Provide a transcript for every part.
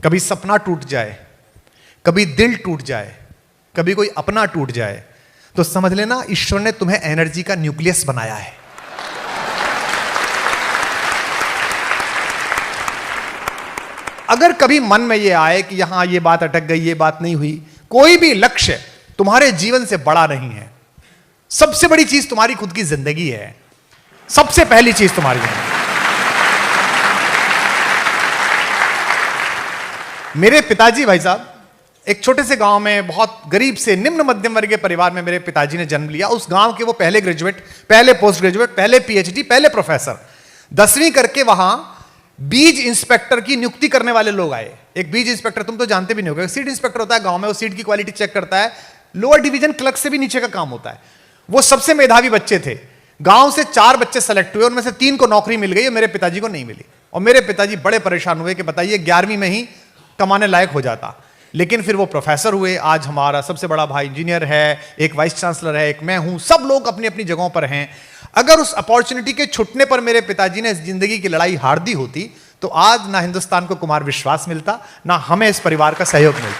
कभी सपना टूट जाए, कभी दिल टूट जाए, कभी कोई अपना टूट जाए, तो समझ लेना ईश्वर ने तुम्हें एनर्जी का न्यूक्लियस बनाया है। अगर कभी मन में ये आए कि यहां ये बात अटक गई, ये बात नहीं हुई, कोई भी लक्ष्य तुम्हारे जीवन से बड़ा नहीं है। सबसे बड़ी चीज तुम्हारी खुद की जिंदगी है, सबसे पहली चीज तुम्हारी है। मेरे पिताजी भाई साहब एक छोटे से गांव में, बहुत गरीब से निम्न मध्यम वर्गीय परिवार में मेरे पिताजी ने जन्म लिया। उस गांव के वो पहले ग्रेजुएट, पहले पोस्ट ग्रेजुएट, पहले पीएचडी, पहले प्रोफेसर। 10वीं करके वहां बीज इंस्पेक्टर की नियुक्ति करने वाले लोग आए। एक बीज इंस्पेक्टर तुम तो जानते भी नहीं होगे, सीड इंस्पेक्टर होता है गांव में, वो सीड की क्वालिटी चेक करता है। लोअर डिवीजन क्लर्क से भी नीचे का काम होता है। वो सबसे मेधावी बच्चे थे। गांव से 4 बच्चे सेलेक्ट हुए, उनमें से 3 को नौकरी मिल गई और मेरे पिताजी को नहीं मिली। और मेरे पिताजी बड़े परेशान हुए कि बताइए 11वीं में ही कमाने लायक हो जाता। लेकिन फिर वो प्रोफेसर हुए। आज हमारा सबसे बड़ा भाई इंजीनियर है, एक वाइस चांसलर है, एक मैं हूं। सब लोग अपनी अपनी जगहों पर हैं। अगर उस अपॉर्चुनिटी के छुटने पर मेरे पिताजी ने इस जिंदगी की लड़ाई हार दी होती तो आज ना हिंदुस्तान को कुमार विश्वास मिलता, ना हमें इस परिवार का सहयोग मिलता।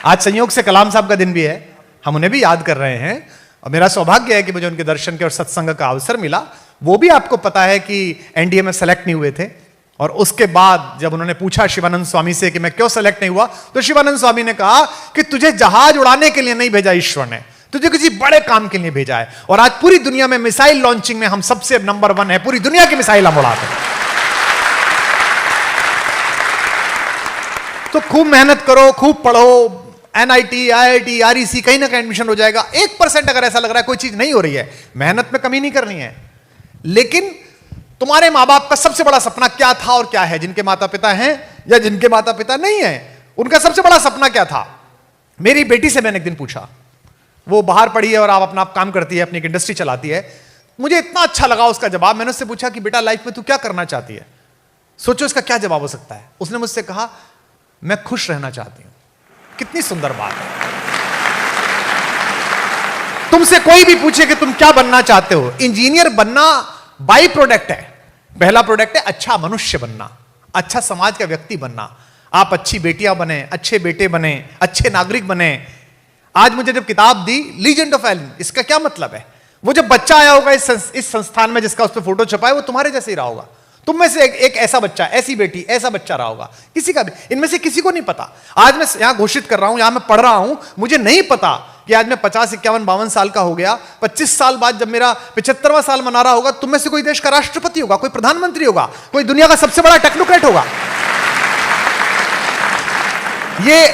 आज संयोग से कलाम साहब का दिन भी है, हम उन्हें भी याद कर रहे हैं। और मेरा सौभाग्य है कि मुझे उनके दर्शन के और सत्संग का अवसर मिला। वो भी आपको पता है कि एनडीए में सेलेक्ट नहीं हुए थे। और उसके बाद जब उन्होंने पूछा शिवानंद स्वामी से कि मैं क्यों सेलेक्ट नहीं हुआ, तो शिवानंद स्वामी ने कहा कि तुझे जहाज उड़ाने के लिए नहीं भेजा ईश्वर ने, तुझे किसी बड़े काम के लिए भेजा है। और आज पूरी दुनिया में मिसाइल लॉन्चिंग में हम सबसे नंबर 1 है। पूरी दुनिया की मिसाइल हम उड़ाते हैं। तो खूब मेहनत करो, खूब पढ़ो। एनआईटी, आईआईटी, आरईसी कहीं ना कहीं एडमिशन हो जाएगा। 1% अगर ऐसा लग रहा है कोई चीज नहीं हो रही है, मेहनत में कमी नहीं करनी है। लेकिन तुम्हारे मां बाप का सबसे बड़ा सपना क्या था और क्या है? जिनके माता पिता हैं या जिनके माता पिता नहीं है, उनका सबसे बड़ा सपना क्या था? मेरी बेटी से मैंने एक दिन पूछा, वो बाहर पढ़ी है और आप अपना काम करती है, अपनी एक इंडस्ट्री चलाती है। मुझे इतना अच्छा लगा उसका जवाब। मैंने उससे पूछा कि बेटा लाइफ में तू क्या करना चाहती है? सोचो इसका क्या जवाब हो सकता है। उसने मुझसे कहा मैं खुश रहना चाहती हूं। कितनी सुंदर बात है। तुमसे कोई भी पूछे कि तुम क्या बनना चाहते हो, इंजीनियर बनना बाई प्रोडक्ट है। पहला प्रोडक्ट है अच्छा मनुष्य बनना, अच्छा समाज का व्यक्ति बनना। आप अच्छी बेटियां बने, अच्छे बेटे बने, अच्छे नागरिक बने। आज मुझे जब किताब दी लीजेंड ऑफ एलन, इसका क्या मतलब है? वो जब बच्चा आया होगा इस संस्थान में जिसका उस पर फोटो छपा है, वो तुम्हारे जैसे ही रहा होगा। तुम में से एक ऐसा बच्चा, ऐसी बेटी, ऐसा बच्चा रहा होगा। किसी का भी, इनमें से किसी को नहीं पता। आज मैं यहां घोषित कर रहा हूं, यहां मैं पढ़ रहा हूं, मुझे नहीं पता कि आज मैं 50, 51, 52 साल का हो गया। 25 साल बाद जब मेरा 75वां साल मना रहा होगा, तुम में से कोई देश का राष्ट्रपति होगा, कोई प्रधानमंत्री होगा, कोई दुनिया का सबसे बड़ा टेक्नोक्रेट होगा। ये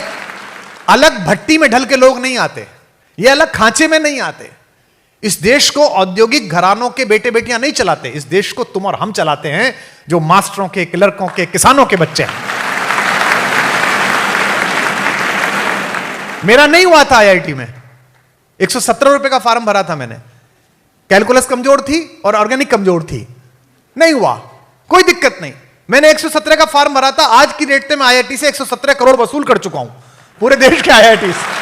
अलग भट्टी में ढल के लोग नहीं आते, ये अलग खांचे में नहीं आते। इस देश को औद्योगिक घरानों के बेटे बेटियां नहीं चलाते। इस देश को तुम और हम चलाते हैं, जो मास्टरों के, क्लर्कों के, किसानों के बच्चे हैं। मेरा नहीं हुआ था आईआईटी में। 117 रुपए का फॉर्म भरा था मैंने। कैलकुलस कमजोर थी और ऑर्गेनिक कमजोर थी, नहीं हुआ। कोई दिक्कत नहीं, मैंने 117 का फॉर्म भरा था। आज की डेट में मैं आईआईटी से 117 करोड़ वसूल कर चुका हूं, पूरे देश के आईआईटी से।